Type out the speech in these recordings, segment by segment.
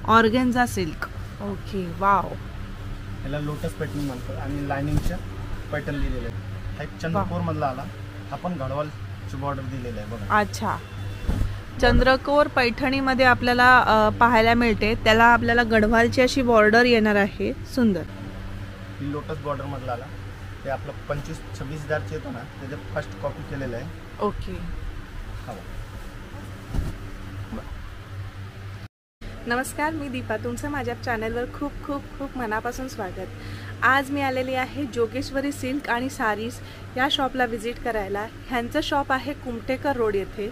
Organza silk. Okay, wow. याला lotus pattern म्हणतात आणि लाइनिंगच्या पॅटर्न दिलेले आहे. हा एक चंद्रकोर मधला आला. आपण गडवालची बॉर्डर दिलेली आहे बघा. अच्छा, चंद्रकोर पैठणीमध्ये आपल्याला पाहायला मिळते. त्याला आपल्याला गढवालची अशी बॉर्डर येणार आहे. सुंदर. ही लोटस बॉर्डर मधला आला. ते आपलं 25-26 हजारचे येतो ना, त्याचे फर्स्ट कॉपी केलेलं आहे. ओके. नमस्कार, मी दीपा. तुमचं माझ्या चॅनलवर खूप खूप खूप मनापासून स्वागत. आज मी आलेली आहे जोगेश्वरी सिल्क आणि सारीज या शॉपला व्हिजिट करायला. ह्यांचं शॉप आहे कुमटेकर रोड येथे.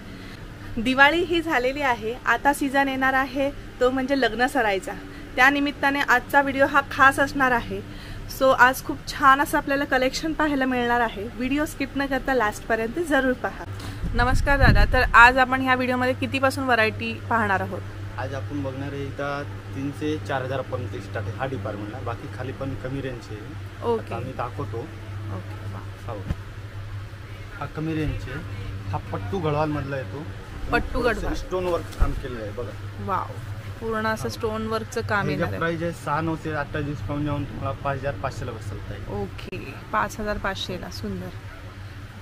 दिवाळी ही झालेली आहे. आता सीझन येणार आहे तो म्हणजे लग्न सराईचा. त्यानिमित्ताने आजचा व्हिडिओ हा खास असणार आहे. सो आज खूप छान असं आपल्याला कलेक्शन पाहायला मिळणार आहे. व्हिडिओ स्किप न करता लास्टपर्यंत जरूर पहा. नमस्कार दादा. तर आज आपण ह्या व्हिडिओमध्ये कितीपासून व्हरायटी पाहणार आहोत? आज आपण बघणार आहे इथं 3 ते 4 हजारापर्यंत स्टार्ट आहे हा डिपार्टमेंटला. बाकी खाली पण कमी रेंजचे आहे. ओके, आम्ही दाखवतो. ओके. हा कमी रेंजचे. हा पट्टू गढवाल मधला येतो. पट्टू गढवाल स्टोन वर्क काम केलेलं आहे बघा. वाव, पूर्ण असं स्टोन वर्कचं काम येणार आहे. प्राइस आहे 6,928 डिस्काउंट जाऊन तुम्हाला 5,500 ला बसलत आहे. ओके, 5,500 ला. सुंदर.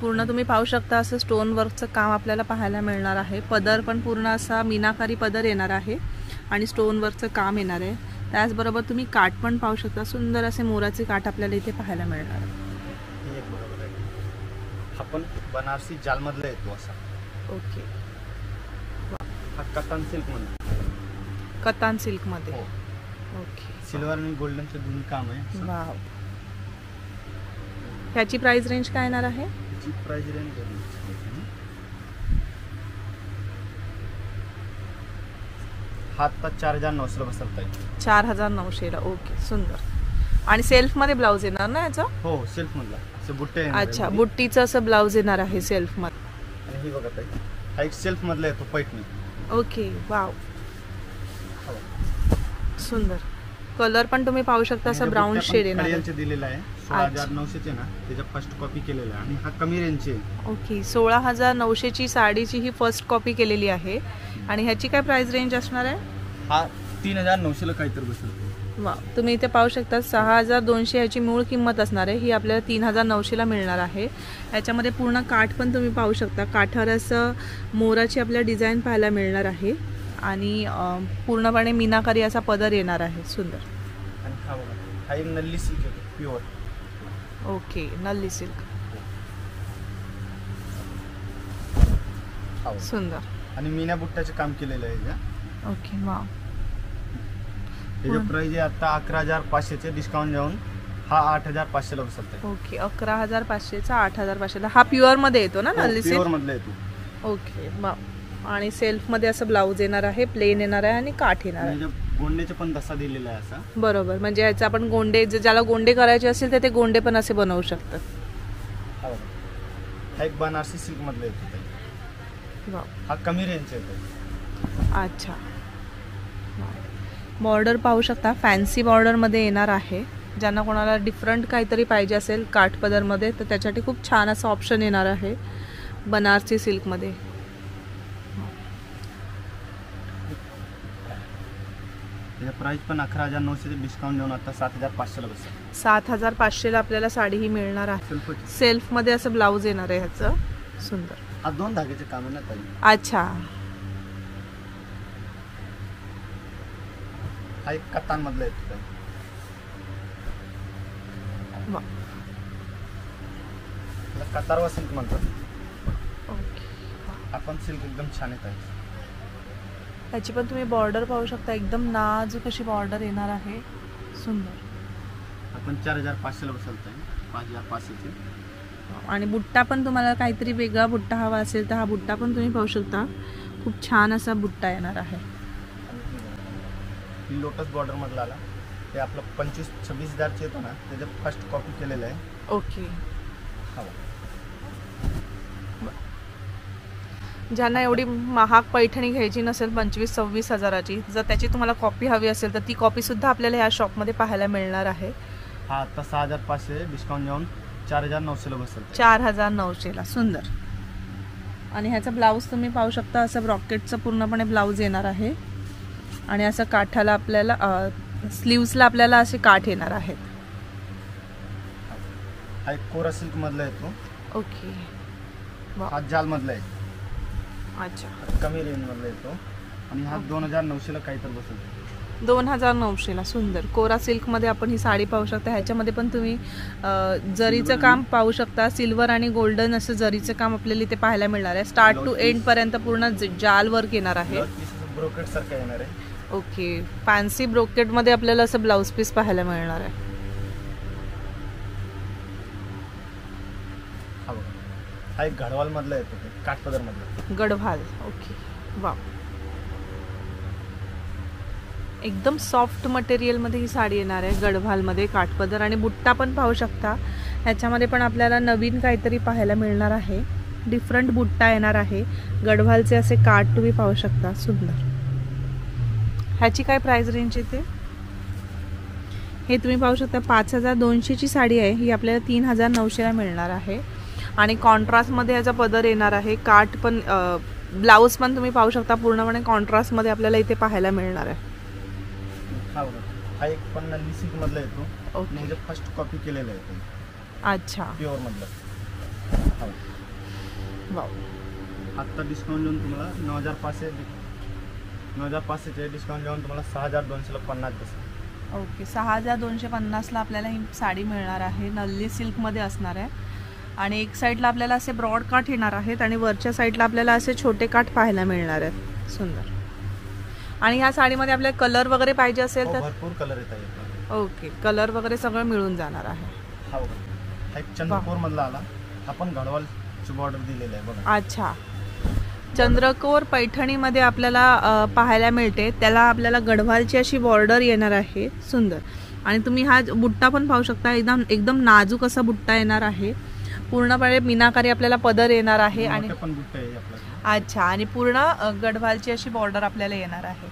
पूर्ण तुम्ही पाहू शकता असं स्टोन वर्कचं काम आपल्याला पाहायला मिळणार आहे. पदर पण पूर्ण असा मीनाकारी पदर येणार आहे आणि स्टोन वर्कचं काम येणार आहे. त्याचबरोबर तुम्ही काठ पण पाहू शकता. सुंदर असे मोराचे काठ आपल्याला इथे पाहायला मिळणार आहे. एक बरोबर आहे. हा पण बनारसी जाल मधला येतो असा. ओके. हा कतान सिल्क मध्ये. कतान सिल्क मध्ये. ओके. सिल्वर आणि गोल्डनचं दोन्ही काम आहे. वाव. ह्याची प्राइस रेंज काय येणार आहे? ची प्राइस रेंज हा आता 4,900 ला बसलत आहे. 4,900 ला. ओके, सुंदर. आणि सेल्फ मध्ये ब्लाउज येणार ना याचा? हो, सेल्फ मधला. असं बुट्टे. अच्छा, बुट्टीचं असं ब्लाउज येणार आहे सेल्फ मध्ये. आणि ही बघा ताई, हा एक सेल्फ मधला येतो पैठणी. Okay, wow. सुंदर. कलर पण तुम्ही पाहू शकता असा ब्राऊन शेड येणार आहे. दिलेला आहे 16,900 चे ना, त्याच्या फर्स्ट कॉपी केलेला आहे. आणि हा कमी रेंजचे. ओके, 16,900 ची साडीची ही फर्स्ट कॉपी केलेली आहे. आणि ह्याची काय प्राइस रेंज असणार आहे? हा 3,900 ला काहीतरी बसतो. वा, तुम्ही इथे पाहू शकता 6,200 ह्याची मूळ किंमत असणार आहे. ही आपल्याला 3,900 ला मिळणार आहे. याच्यामध्ये पूर्ण काठ पण तुम्ही पाहू शकता. काठावर असं मोराची आपल्याला डिझाईन पाहायला मिळणार आहे आणि पूर्णपणे मीनाकारी असा पदर येणार आहे. सुंदर. आणि हा बघा, हा एक नल्ली सिल्क आहे प्युअर. Okay, Nalli silk. सुंदर. आणि मीना बुट्टाचे काम केलेलं आहे. Okay, wow. त्याची प्राइस आहे आता 11,500 चे डिस्काउंट जाऊन हा 8,500 ला बसत आहे. ओके, 11,500 चा 8,500 ला. हा प्युअर मध्ये येतो ना नल्ली सिल्क? प्युअर मधला येतो. Okay, wow. आणि सेल्फ मध्ये असं ब्लाउज येणार आहे, प्लेन येणार आहे आणि काठ येणार आहे. गोंडेचे पण तसा दिलेला आहे असा. बरोबर, म्हणजे याचा आपण गोंडे, ज्याला गोंडे करायचे असेल तर ते गोंडे पण असे बनवू शकतात. हा एक बनारसी सिल्क मधला येतो. हा कमी रेंजचा येतो. अच्छा. बॉर्डर पाहू शकता, फॅन्सी बॉर्डर मध्ये येणार आहे. ज्यांना कोणाला डिफरंट काहीतरी पाहिजे असेल काठ पदर मध्ये तर त्यासाठी खूप छान असं ऑप्शन येणार आहे बनारसी सिल्क मध्ये. त्याचा प्राइस पण 11,900 चे डिस्काउंट देऊन आता 7,500 ला बसतो. 7,500 ला आपल्याला साडी ही मिळणार आहे. सेल्फ मध्ये असं ब्लाउज येणार आहे ह्याचं. सुंदर. हा 2 धाग्याचे काम आहे ना ताई. अच्छा. हा एक कतान मधला येतो. वा. कतारवा सिल्क म्हणतात. ओके. आपण सिल्क एकदम छान येत आहे. त्याची पण तुम्ही बॉर्डर पाहू शकता. एकदम नाजूक अशी बॉर्डर येणार आहे. सुंदर. आपण 4,500 ला बसलत आहे. 5,500 चे. आणि बुट्टा पण तुम्हाला काहीतरी वेगळा बुट्टा हवा असेल तर हा बुट्टा पण तुम्ही पाहू शकता. खूप छान असा बुट्टा येणार आहे. लोटस बॉर्डर मधला आला. ते आपलं 25-26 हजारचे येतो ना, त्याच्या फर्स्ट कॉपी केलेलं आहे. ओके. ज्यांना एवढी महाग पैठणी घ्यायची नसेल 25-26 हजाराची, जर त्याची तुम्हाला कॉपी हवी असेल तर ती कॉपी सुद्धा आपल्याला या शॉपमध्ये पाहायला मिळणार आहे. हा आता 6,500 डिस्काउंट जाऊन 4,900 ला बसेल. 4,900 ला. सुंदर. आणि ह्याचा ब्लाऊज तुम्ही पाहू शकता. असं ब्रॉकेटचं पूर्णपणे ब्लाऊज येणार आहे. आणि असं काठाला आपल्याला स्लीव्सला आपल्याला असे काठ येणार आहेत. हा एक कोरा सिल्क मधला येतो. ओके. हा जाल मधला आहे. अच्छा. कमी रेंज मधला येतो आणि हा 2900 ला काहीतरी बसेल. 2900 ला. सुंदर कोरा सिल्क मध्ये आपण ही साडी पाहू शकता. ह्याच्यामध्ये पण तुम्ही जरीचं काम पाहू शकता. सिल्वर आणि गोल्डन असं जरीचं काम आपल्याला इथे पाहायला मिळणार आहे. स्टार्ट टू एंड पर्यंत पूर्ण जाल वर्क येणार आहे. ब्रोकेड सारखं येणार आहे. ओके. फॅन्सी ब्रोकेड मध्ये आपल्याला असं ब्लाउज पीस पाहायला मिळणार आहे. हा एक गढवाल मधला येतो, काठपदर मधला. गढवाल. ओके. वा. एकदम सॉफ्ट मटेरियल मध्ये ही साडी येणार आहे. गढवाल मध्ये काठपदर आणि बुट्टा पण पाहू शकता. ह्याच्यामध्ये पण आपल्याला नवीन काहीतरी पाहायला मिळणार आहे. डिफरंट बुट्टा येणार आहे. गढवालचे असे काठ तुम्ही पाहू शकता. सुंदर. ह्याची काय प्राइस रेंज येते? हे तुम्ही पाहू शकता 5200 ची साडी आहे. ही आपल्याला 3900 ला मिळणार आहे. आणि कॉन्ट्रास्ट मध्ये याचा पदर येणार आहे. काठ पण ब्लाउज पण तुम्ही पाहू शकता पूर्णपणे कॉन्ट्रास्ट मध्ये आपल्याला इथे पाहायला मिळणार आहे. हा एक पण नल्ली सिल्क मधला येतो. ओके. फर्स्ट कॉपी केलेला आहे. अच्छा. प्युअर मधला. वाव. आता डिस्काउंट देऊन तुम्हाला 9500 चे डिस्काउंट देऊन तुम्हाला 6250 ला 50 बसेल. ओके. 6250 ला आपल्याला ही साडी मिळणार आहे. नल्ली सिल्क मध्ये असणार आहे. आणि एक साईडला आपल्याला असे ब्रॉड काठ येणार आहेत आणि वरच्या साईडला आपल्याला असे छोटे काठ पाहायला मिळणार आहेत. सुंदर. आणि ह्या साडीमध्ये आपल्याला कलर वगैरे पाहिजे असेल तर भरपूर कलर येतात. ओके. कलर वगैरे सगळं मिळून जाणार आहे. हा एक चंद्रकोर मधला आला. आपण गढवालची बॉर्डर दिलेली आहे बघा. अच्छा. चंद्रकोर पैठणीमध्ये आपल्याला पाहायला मिळते. त्याला आपल्याला गढवालची अशी बॉर्डर येणार आहे. सुंदर. आणि तुम्ही हा बुट्टा पण पाहू शकता. एकदम नाजूक असा बुट्टा येणार आहे. पूर्णपणे मीनाकारी आपल्याला पदर येणार आहे. आणि पण बुट्टा आहे आपला. अच्छा. आणि पूर्ण गढवालची अशी बॉर्डर आपल्याला येणार आहे.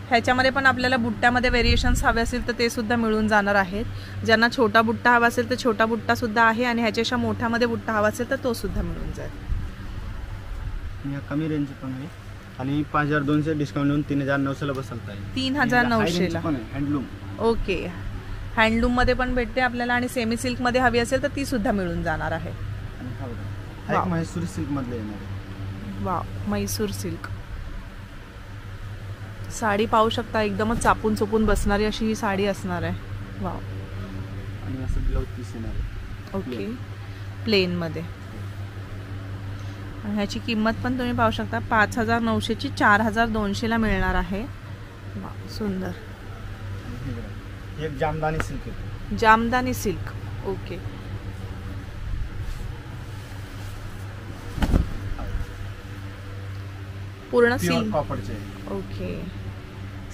ह्याच्यामध्ये पण आपल्याला बुट्ट्यामध्ये व्हेरिएशन्स हवे असेल तर ते सुद्धा मिळून जाणार आहेत. ज्यांना छोटा बुट्टा हवा असेल तर छोटा बुट्टा सुद्धा आहे आणि ह्याच्यापेक्षा मोठ्यामध्ये बुट्टा हवा असेल तर तो सुद्धा मिळून जाईल. कमी रेंज पण आहे आणि 5200 डिस्काउंट देऊन 3900 ला बसलता आहे. 3900 ला. हँडलूम. ओके. हँडलूम मध्ये पण भेटते आपल्याला आणि सेमी सिल्क मध्ये हवी असेल तर ती सुद्धा मिळून जाणार आहे. म्हैसूर सिल्क मधले येणार आहे. वा. म्हैसूर सिल्क साडी पाहू शकता. एकदमच चापून चोपून बसणारी अशी ही साडी असणार आहे. वा. आणि असं ब्लाउज पीस येणार आहे. ओके. प्लेन मध्ये. आणि ह्याची किंमत पण तुम्ही पाहू शकता 5900 ची 4200 ला मिळणार आहे. वा. सुंदर. एक जामदानी सिल्क आहे. जामदानी सिल्क. ओके. पूर्ण सिल्क. कॉपरचे. ओके.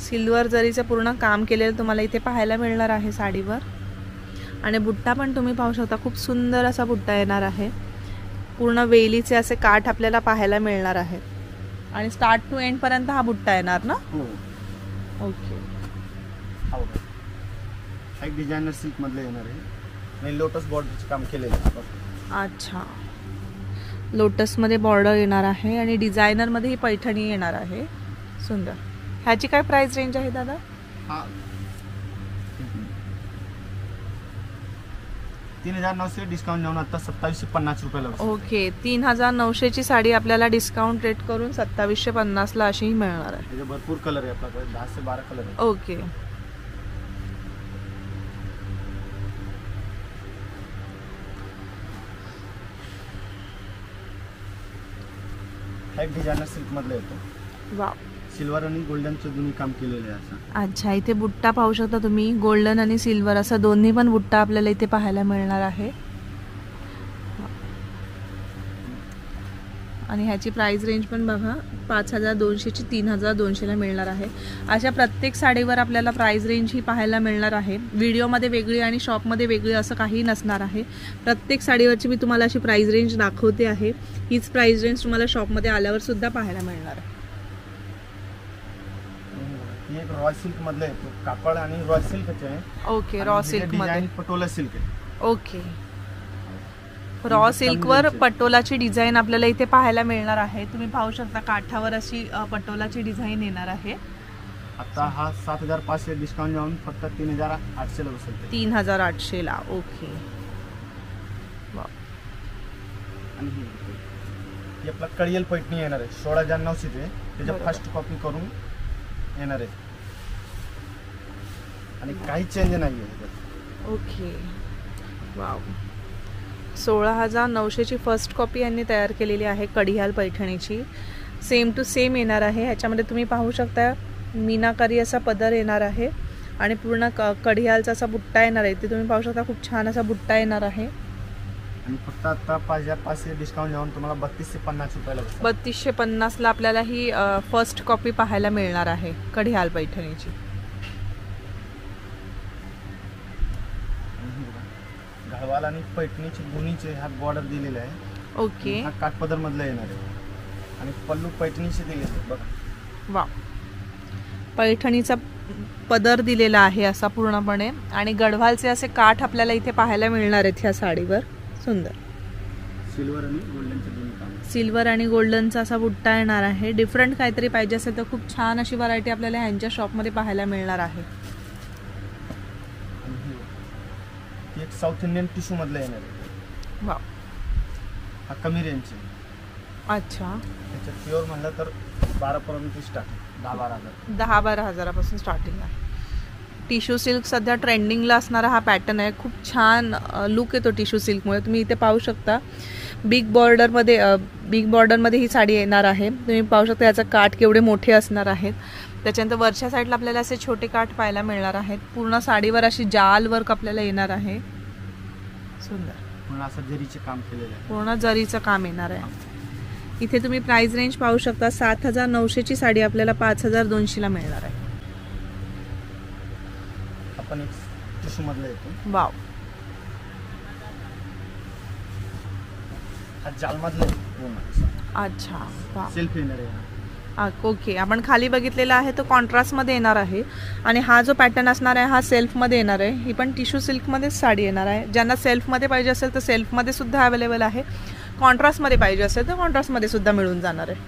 सिल्वर जरीचं पूर्ण काम केलेलं तुम्हाला इथे पाहायला मिळणार आहे साडीवर. आणि बुट्टा पण तुम्ही पाहू शकता. खूप सुंदर असा बुट्टा येणार आहे. पूर्ण वेलीचे असे काठ आपल्याला पाहायला मिळणार आहेत. आणि स्टार्ट टू एंड पर्यंत हा बुट्टा येणार ना? ओके. एक डिझायनर सिल्क मधले येणार आहे आणि लोटस बॉर्डरचे काम केलेलं आहे. अच्छा. लोटस मध्ये बॉर्डर येणार आहे आणि डिझायनर मध्ये ही पैठणी येणार आहे. सुंदर. ह्याची काय प्राइस रेंज आहे दादा? हा 3900 डिस्काउंट देऊन आता 2750 रुपयाला. ओके. 3900 ची साडी आपल्याला डिस्काउंट रेट करून 2750 ला अशी मिळणार आहे. त्याचे भरपूर कलर आहे आपल्याकडे. 10 से 12 कलर आहे. ओके. एक डिझायनर सिल्क मधले येतो. वाव. सिल्वर आणि गोल्डनचं दोन्ही काम केलेलं आहे असं. अच्छा. इथे बुट्टा पाहू शकता तुम्ही. गोल्डन आणि सिल्वर असं दोन्ही पण बुट्टा आपल्याला इथे पाहायला मिळणार आहे. आणि ह्याची प्राइस रेंज पण बघा 5200 ची 3200 ला मिळणार आहे. अशा प्रत्येक साडीवर आपल्याला प्राइस रेंज ही पाहायला मिळणार आहे. व्हिडिओमध्ये वेगळी आणि शॉपमध्ये वेगळी असं काही नसणार आहे. प्रत्येक साडीवरची मी तुम्हाला अशी प्राइस रेंज दाखवते आहे. हीच प्राइस रेंज तुम्हाला शॉपमध्ये आल्यावर सुद्धा पाहायला मिळणार आहे. एक रॉ सिल्क मधले येतो. कापड आणि रॉ सिल्कचे आहे. ओके. रॉ सिल्क मध्ये पटोला सिल्क आहे. ओके. रॉ सिल्कवर पटोलाची डिझाईन आपल्याला इथे पाहायला मिळणार आहे. तुम्ही पाहू शकता काठावर अशी पटोलाची डिझाईन येणार आहे. आता हा 7,500 डिस्काउंट जाऊन फक्त 3,800 ला बसेल. 3,800 ला. ओके. आणि ही आपला कळियल पैठणी येणार आहे. 16,900 चे त्याच्या फर्स्ट कॉपी करून येणार आहे आणि काही चेंज नाही आहे. ओके. वाव. 16,900 ची फर्स्ट कॉपी यांनी तयार केलेली आहे कडियाल पैठणीची. सेम टू सेम येणार आहे. ह्याच्यामध्ये तुम्ही पाहू शकता मीनाकारी असा पदर येणार आहे आणि पूर्ण कडियालचा असा बुट्टा येणार आहे. ते तुम्ही पाहू शकता खूप छान असा बुट्टा येणार आहे. आणि फक्त आता 5,500 डिस्काउंट जाऊन तुम्हाला 3,250 रुपयाला बसेल. 3,250 ला आपल्याला ही फर्स्ट कॉपी पाहायला मिळणार आहे कडियाल पैठणीची. गळवाल आणि पैठणीचे गुणीचे हा बॉर्डर दिलेला आहे. ओके. हा काठपदर मधला येणार आहे आणि पल्लू पैठणीचे दिलेले बघा. वा. पैठणीचा पदर दिलेला आहे असा पूर्णपणे आणि गढवालचे असे काठ आपल्याला इथे पाहायला मिळणार आहेत ह्या साडीवर. सुंदर. सिल्वर आणि गोल्डनचे दोन्ही काम. सिल्वर आणि गोल्डनचा असा बुट्टा येणार आहे. डिफरंट काहीतरी पाहिजे असेल तर खूप छान अशी व्हरायटी आपल्याला ह्यांच्या शॉपमध्ये पाहायला मिळणार आहे. एक साऊथ इंडियन टिश्यू मधला येणार आहे. वा. हा कमी रेंजचे. अच्छा. त्याच्यात प्युअर म्हणलं तर 12 पर्यंत स्टार्ट. 10-12 हजारापासून स्टार्टिंग आहे. टिश्यू सिल्क सध्या ट्रेंडिंगला असणारा हा पॅटर्न आहे. खूप छान लुक येतो टिश्यू सिल्कमुळे. तुम्ही इथे पाहू शकता बिग बॉर्डरमध्ये ही साडी येणार आहे. तुम्ही पाहू शकता याचा काठ केवढे मोठे असणार आहेत. त्याच्यानंतर वरच्या साईडला आपल्याला असे छोटे काठ पाहायला मिळणार आहेत. पूर्ण साडीवर अशी जाल वर्क आपल्याला येणार आहे. सुंदर. पूर्ण असं जरीचे काम केलेलं आहे. पूर्ण जरीचं काम येणार आहे. इथे तुम्ही प्राइस रेंज पाहू शकता. 7,900 ची साडी आपल्याला 5,200 ला मिळणार आहे. आपण एक टिश्यू मधला येतो. वाव. हा जाल मधला आहे. अच्छा. वाव. सेल्फ येणार आहे. ओके. आपण खाली बघितलेला आहे तो कॉन्ट्रास्ट मध्ये येणार आहे आणि हा जो पॅटर्न असणार आहे हा सेल्फ मध्ये येणार आहे. ही पण टिश्यू सिल्क मध्येच साडी येणार आहे. ज्यांना सेल्फ मध्ये पाहिजे असेल तर सेल्फ मध्ये सुद्धा अवेलेबल आहे. कॉन्ट्रास्ट मध्ये पाहिजे असेल तर कॉन्ट्रास्ट मध्ये सुद्धा मिळून जाणार आहे.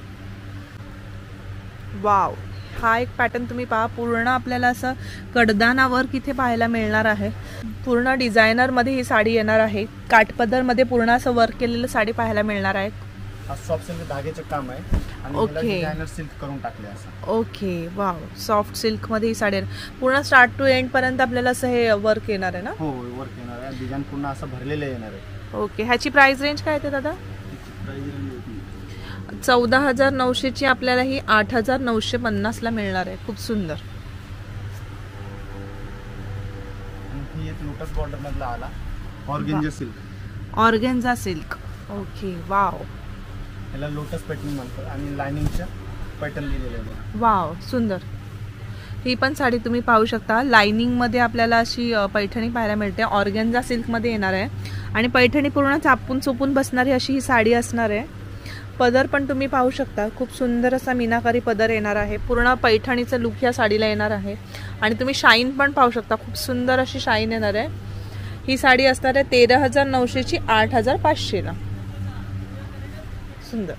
वाव. हा एक पॅटर्न तुम्ही पहा. पूर्ण आपल्याला असं कडदाना वर्क इथे पाहायला मिळणार आहे. पूर्ण डिझायनर मध्ये ही साडी येणार आहे. काठपदर मध्ये पूर्ण असं वर्क केलेलं साडी पाहायला मिळणार आहे. हा सॉफ्ट सिल्क धाग्याचे काम आहे आणि ओके. डिझायनर सिल्क करून टाकले असं. ओके. वाव. सॉफ्ट सिल्क मध्ये ही साडी पूर्ण स्टार्ट टू एंड पर्यंत आपल्याला असं हे वर्क येणार आहे ना. हो, वर्क येणार आहे. डिझाईन पूर्ण असं भरलेलं येणार आहे. ओके. ह्याची प्राइस रेंज काय आहे दादा? 14,900 ची आपल्याला ही 8,950 ला मिळणार आहे. खूप सुंदर. ही एक लोटस बॉर्डर मधला आला. Organza silk. Organza silk. Okay. Wow. याला लोटस पैठणी म्हणतात आणि लाइनिंगच्या पैटर्न दिलेले आहे. वाव. सुंदर. ही पण साडी तुम्ही पाहू शकता. लाइनिंग मध्ये आपल्याला अशी पैठणी पाहायला मिळते. ऑर्गेन्झा सिल्क मध्ये येणार आहे आणि पैठणी पूर्ण चापून चोपून बसणारी अशी ही साडी असणार आहे. पदर पण तुम्ही पाहू शकता. खूप सुंदर असा मीनाकारी पदर येणार आहे. पूर्ण पैठणीचं लुक या साडीला येणार आहे आणि तुम्ही शाईन पण पाहू शकता. खूप सुंदर अशी शाईन येणार आहे. ही साडी असणार आहे 13,900 ची 8,500 ला. सुंदर.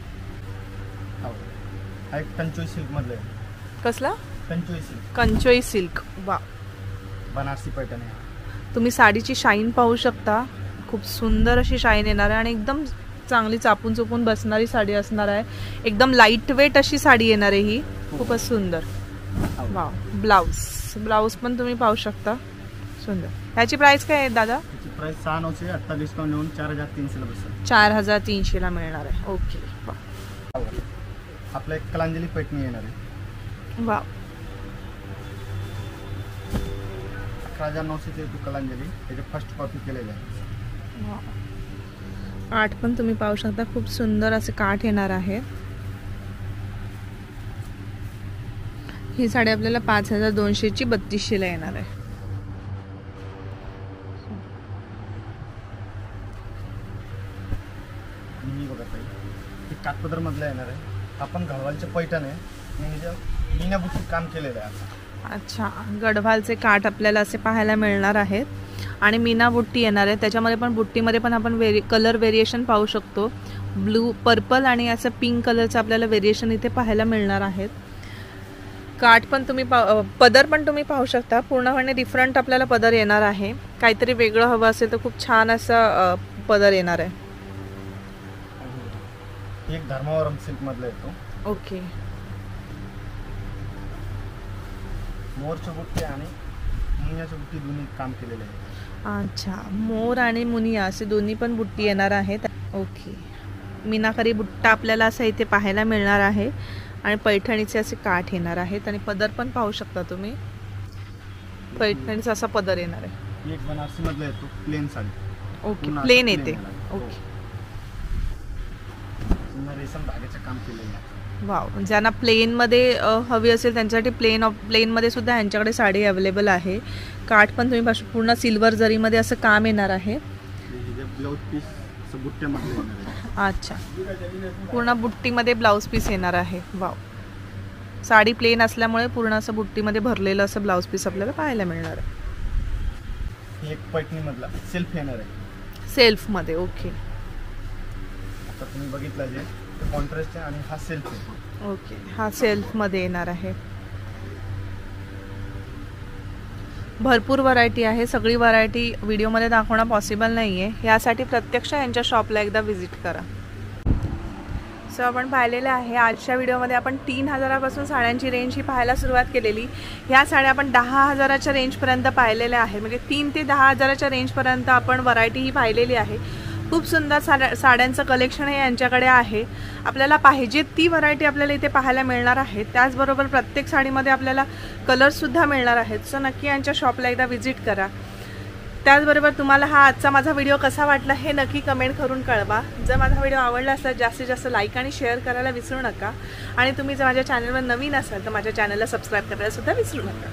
हा एक कंचोई सिल्क मधला आहे. कसला? कंचोई सिल्क. कंचोई सिल्क. वा. बनारसी पैठण आहे. तुम्ही साडीची शाईन पाहू शकता. खूप सुंदर अशी शाईन येणार आहे आणि एकदम चांगली चापून चोपून बसणारी साडी असणार आहे. एकदम लाईट वेट अशी साडी येणार आहे ही. खूपच सुंदर. वाव. ब्लाउज पण तुम्ही पाहू शकता. सुंदर. ह्याची प्राइस काय आहे दादा? ह्याची प्राइस 6,900. आता डिस्काउंट देऊन 4,300 ला बसेल. 4,300 ला मिळणार आहे. ओके. आपला एक कलांजली पैठणी येणार आहे. वाव. 11,900 ची कलांजली. त्याची फर्स्ट कॉपी केलेली आहे. काठ पण तुम्ही पाहू शकता. खूप सुंदर असे काठ येणार आहे. ही साडी आपल्याला 5,200 ची 3,200 ला येणार आहे. मी बघा ताई, हे काठपदर मधला येणार आहे. आपण गढवालचे पैठण आहे आणि मीनाबुट्टी काम केलेलं आहे. अच्छा. गढवालचे काठ आपल्याला असे पाहायला मिळणार आहेत आणि मीना बुट्टी येणार आहे. त्याच्यामध्ये पण बुट्टीमध्ये पण आपण कलर व्हेरिएशन पाहू शकतो. ब्लू, पर्पल आणि असं पिंक कलरचं आपल्याला व्हेरिएशन इथे पाहायला मिळणार आहेत. काठ पण तुम्ही पदर पण तुम्ही पाहू शकता. पूर्णपणे डिफरंट आपल्याला पदर येणार आहे. काहीतरी वेगळं हवं असेल तर खूप छान असा पदर येणार आहे. एक धर्मावरम सिल्क मधला येतो. ओके. मोरची बुट्टी आणि मुनियाची बुट्टी दोन्ही काम केलेले आहे. अच्छा, मोर आणि मुनिया असे दोन्ही पण बुट्टी येणार आहेत. ओके. मीनाकारी बुट्टा आपल्याला असं इथे पाहायला मिळणार आहे आणि पैठणीचे असे काठ येणार आहेत आणि पदर पण पाहू शकता तुम्ही. पैठणीचा असा पदर येणार आहे. एक बनारसी मधला येतो प्लेन साडी. ओके, प्लेन येते. ओके. रेशम धाग्याचे काम केलेले आहे. वाव. ज्यांना प्लेनमध्ये हवी असेल त्यांच्यासाठी प्लेनमध्ये सुद्धा यांच्याकडे साडी अवेलेबल आहे. काठ पण तुम्ही पूर्ण सिल्वर जरीमध्ये असं काम येणार आहे. ब्लाउज पीस बुट्ट्यामध्ये येणार आहे. अच्छा, पूर्ण बुट्टीमध्ये ब्लाउज पीस येणार आहे. वाव. साडी प्लेन असल्यामुळे पूर्ण असं बुट्टीमध्ये भरलेलं असं ब्लाउज पीस आपल्याला पाहायला मिळणार आहे. एक पैठणी मधला सेल्फ येणार आहे. सेल्फमध्ये. ओके. आता तुम्ही बघितलं जे कॉन्ट्रास्ट आहे आणि हा सेल्फ आहे. ओके, हा सेल्फमध्ये येणार आहे. भरपूर व्हरायटी आहे. सगळी व्हरायटी व्हिडिओमध्ये दाखवणं पॉसिबल नाही आहे. यासाठी प्रत्यक्ष यांच्या शॉपला एकदा व्हिजिट करा. सो आपण पाहिलेलं आहे आजच्या व्हिडिओमध्ये आपण 3000पासून साड्यांची रेंज ही पाहायला सुरुवात केलेली. ह्या साड्या आपण 10,000च्या रेंजपर्यंत पाहिलेल्या आहे. म्हणजे 3 ते 10,000च्या रेंजपर्यंत आपण व्हरायटी ही पाहिलेली आहे. खूप सुंदर साड्यांचं कलेक्शन हे यांच्याकडे आहे. आपल्याला पाहिजे ती व्हरायटी आपल्याला इथे पाहायला मिळणार आहे. त्याचबरोबर प्रत्येक साडीमध्ये आपल्याला कलर्ससुद्धा मिळणार आहेत. सो नक्की यांच्या शॉपला एकदा व्हिजिट करा. त्याचबरोबर तुम्हाला हा आजचा माझा व्हिडिओ कसा वाटला हे नक्की कमेंट करून कळवा. जर माझा व्हिडिओ आवडला असेल जास्तीत जास्त लाईक आणि शेअर करायला विसरू नका. आणि तुम्ही जर माझ्या चॅनलवर नवीन असाल तर माझ्या चॅनलला सबस्क्राईब करायला सुद्धा विसरू नका.